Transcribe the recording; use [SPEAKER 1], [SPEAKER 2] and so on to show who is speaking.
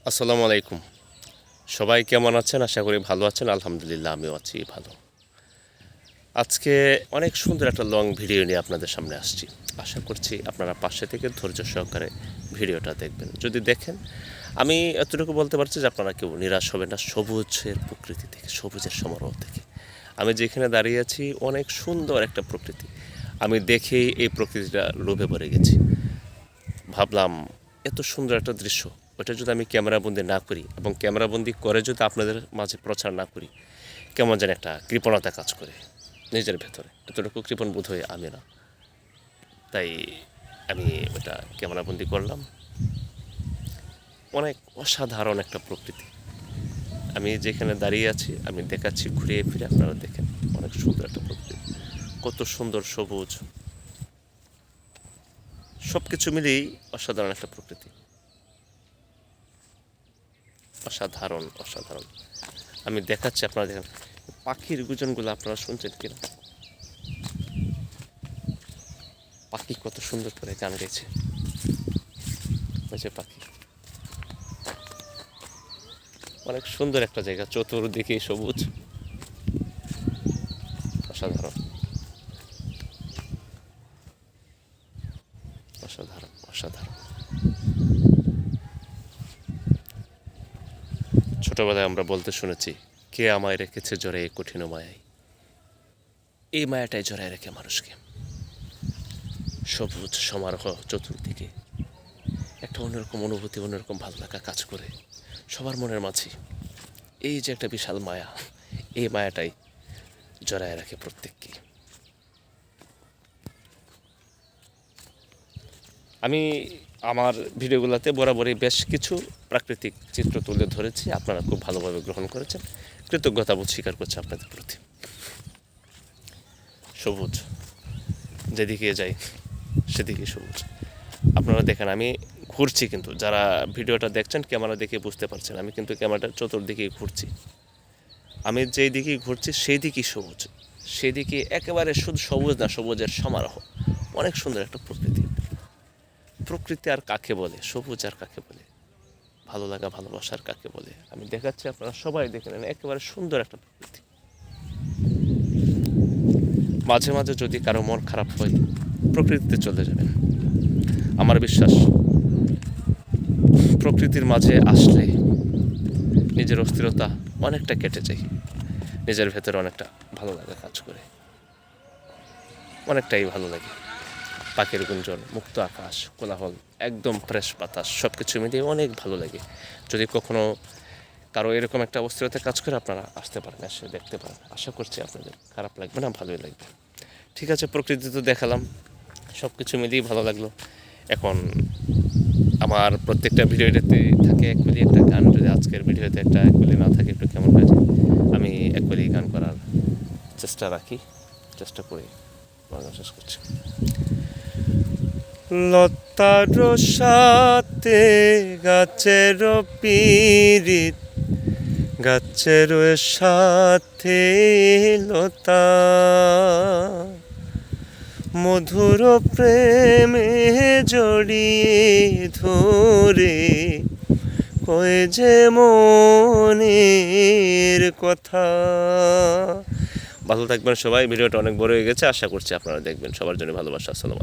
[SPEAKER 1] আসসালামু আলাইকুম। সবাই কেমন আছেন? আশা করি ভালো আছেন। আলহামদুলিল্লাহ আমিও আছি ভালো। আজকে অনেক সুন্দর একটা লং ভিডিও নিয়ে আপনাদের সামনে আসছি। আশা করছি আপনারা পাশে থেকে ধৈর্য সহকারে ভিডিওটা দেখবেন। যদি দেখেন, আমি এতটুকু বলতে পারছি যে আপনারা কেউ নিরাশ হবেন না সবুজের প্রকৃতি থেকে, সবুজের সমারোহ থেকে। আমি যেখানে দাঁড়িয়ে আছি অনেক সুন্দর একটা প্রকৃতি। আমি দেখেই এই প্রকৃতিটা লোভে পড়ে গেছি। ভাবলাম এত সুন্দর একটা দৃশ্য, ওটা যদি আমি ক্যামেরাবন্দি না করি এবং ক্যামেরাবন্দি করে যদি আপনাদের মাঝে প্রচার না করি, কেমন যেন একটা কৃপণতা কাজ করে নিজের ভেতরে। এতটুকু কৃপণ বোধ হয় আমি না, তাই আমি ওটা ক্যামেরাবন্দি করলাম। অনেক অসাধারণ একটা প্রকৃতি। আমি যেখানে দাঁড়িয়ে আছি আমি দেখাচ্ছি ঘুরিয়ে ফিরে, আপনারা দেখেন অনেক সুন্দর একটা প্রকৃতি, কত সুন্দর সবুজ, সব কিছু মিলেই অসাধারণ একটা প্রকৃতি। অসাধারণ অসাধারণ। আমি দেখাচ্ছি, আপনারা দেখেন পাখির গুজনগুলো আপনারা শুনছেন কিনা। পাখি কত সুন্দর করে গান গাইছে, পাখি অনেক সুন্দর একটা জায়গা, চতুর্দিকে সবুজ, অসাধারণ অসাধারণ অসাধারণ। ছোটবেলায় আমরা বলতে শুনেছি, কে আমায় রেখেছে জোরে এই কঠিন মায়ায়। এই মায়াটাই জড়ায় রেখে মানুষকে। সবুজ সমারোহ চতুর্দিকে, একটা অন্যরকম অনুভূতি, অন্যরকম ভালো লাগা কাজ করে সবার মনের মাঝে। এই যে একটা বিশাল মায়া, এই মায়াটাই জড়ায় রাখে প্রত্যেককে। আমি আমার ভিডিওগুলোতে বরাবরই বেশ কিছু প্রাকৃতিক চিত্র তুলে ধরেছি, আপনারা খুব ভালোভাবে গ্রহণ করেছেন। কৃতজ্ঞতাবোধ স্বীকার করছি আপনাদের প্রতি। সবুজ, যেদিকে যাই সেদিকে সবুজ। আপনারা দেখেন আমি ঘুরছি, কিন্তু যারা ভিডিওটা দেখছেন ক্যামেরা দেখে বুঝতে পারছেন আমি কিন্তু ক্যামেরাটার চতুর্দিকেই ঘুরছি। আমি যেই দিকেই ঘুরছি সেই দিকেই সবুজ, সেদিকে একেবারে শুধু সবুজ না, সবুজের সমারোহ। অনেক সুন্দর একটা প্রকৃতি। প্রকৃতি আর কাকে বলে, সবুজ আর কাকে বলে, ভালো লাগা ভালোবাসার কাকে বলে, আমি দেখাচ্ছি, আপনারা সবাই দেখে নেন। একেবারে সুন্দর একটা প্রকৃতি। মাঝে মাঝে যদি কারো মন খারাপ হয়, প্রকৃতিতে চলে যাবেন। আমার বিশ্বাস প্রকৃতির মাঝে আসলে নিজের অস্থিরতা অনেকটা কেটে যায়, নিজের ভেতরে অনেকটা ভালো লাগা কাজ করে, অনেকটাই ভালো লাগে। পাখির গুঞ্জন, মুক্ত আকাশ, কোলাহল, একদম ফ্রেশ বাতাস, সব কিছু মিলিয়ে অনেক ভালো লাগে। যদি কখনো কারো এরকম একটা অস্থিরতা কাজ করে, আপনারা আসতে পারেন, এসে দেখতে পারেন। আশা করছি আপনাদের খারাপ লাগবে না, ভালোই লাগবে। ঠিক আছে, প্রকৃতি তো দেখালাম, সব কিছু মিলিয়েই ভালো লাগলো। এখন আমার প্রত্যেকটা ভিডিওটাতে থাকে অ্যাকচুয়ালি একটা গান, যদি আজকের ভিডিওতে একটা অ্যাকচুয়ালি না থাকে একটু কেমন হয়ে যায়। আমি অ্যাকচুয়ালি গান করার চেষ্টা করি। শেষ করছি। লতার সাথে গাছের পিরিত, গাছের সাথে লতা, মধুর প্রেমে জড়িয়ে ধরে কয় যে মনের কথা। ভালো থাকবেন সবাই। ভিডিওটা অনেক বড় হয়ে গেছে, আশা করছি আপনারা দেখবেন। সবার জন্য ভালোবাসা। আসসালাম।